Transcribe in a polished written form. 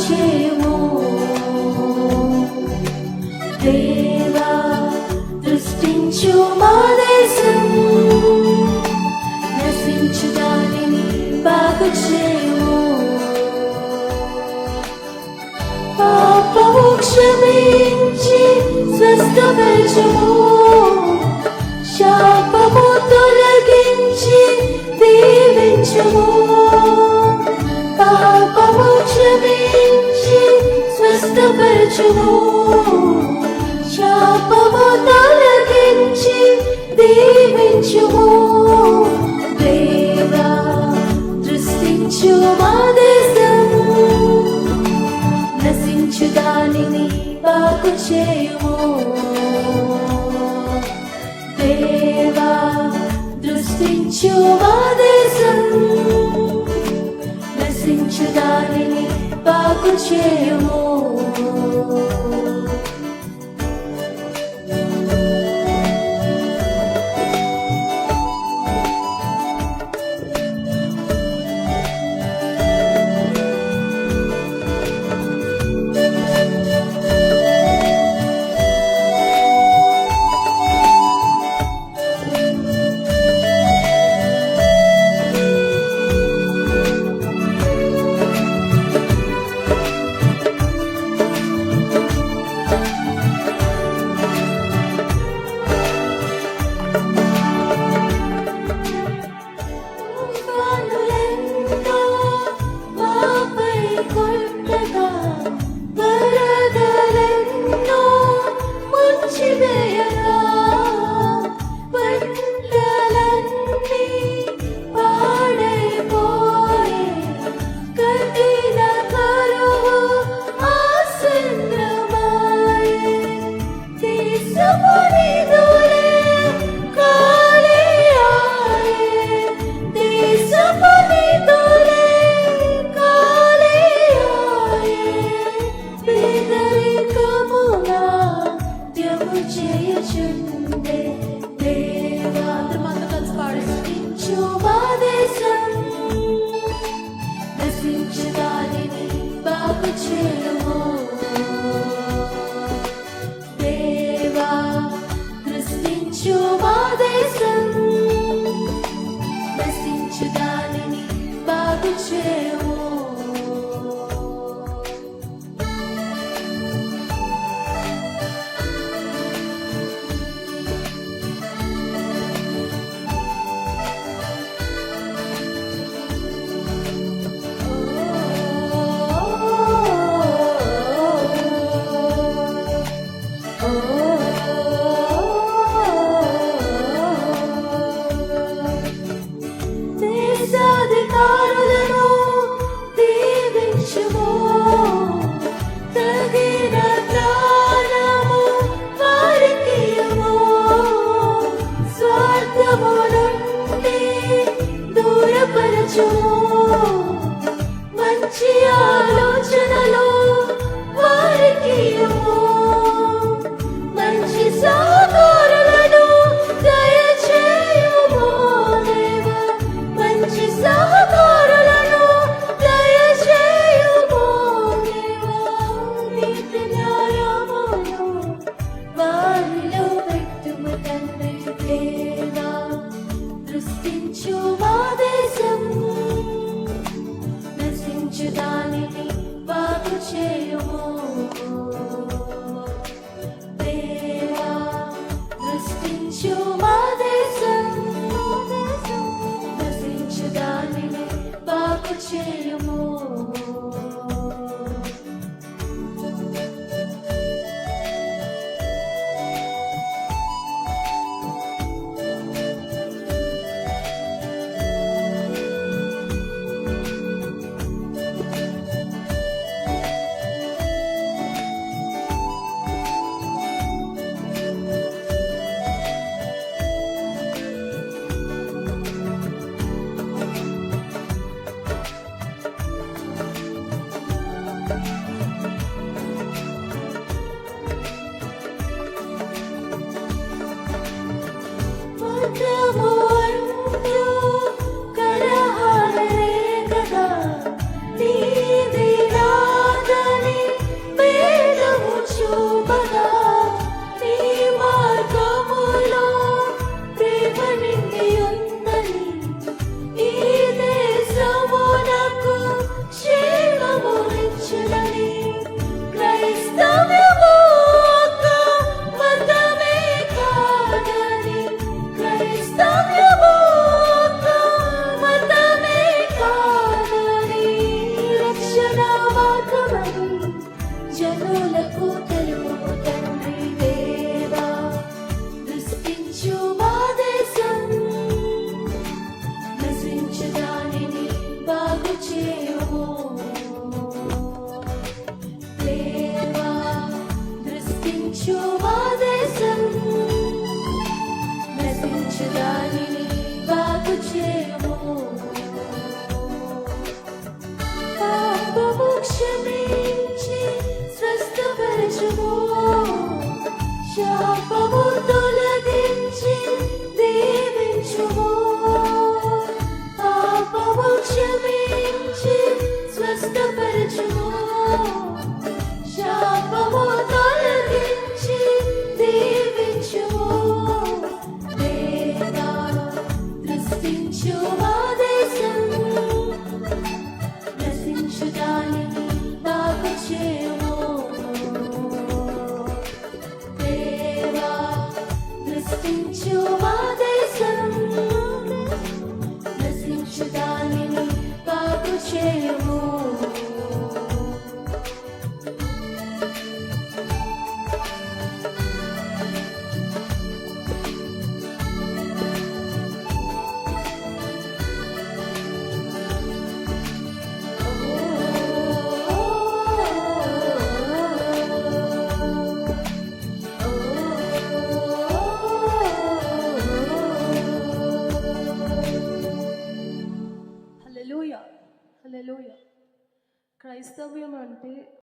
చేయము. దేవా దృష్టించు మా దేశం, నశించు దానిని బాగు చేయము. పాపము క్షమించి స్వస్థపరచుము, శాపము తొలగించి దీవించుము. పాపము క్షమించి స్వస్థపరచుము, శాపము తొలగించి దీవించుము. దేవా దృష్టించు మా దేశం, నశించు దానిని బాగు చేయుము. దేవా దృష్టించు మా దేశం, నశించు దానిని బాగు చేయుము. జనులకు తెలుపు తండ్రి దేవా, దృష్టించు మా దేశం, నశించు దానిని బాగు చేయుము. దేవా, దృష్టించు మా దేశం, నశించు దానిని బాగు చేయుము. పాపము క్షమించి స్వస్థపరచుము, శాపము తొలగించి దీవించుము. పాపము క్షమించి స్వస్థపరచుము, శాపము తొలగించి దీవించుము. దేవా, దృష్టించు మా దేశం, నశించు దానిని బాగు చేయుము. దేవా, దృష్టించు మా దేశం, నశించు దానిని బాగు చేయుము. హల్లెలూయా, హల్లెలూయా. క్రైస్తవ్యం అంటే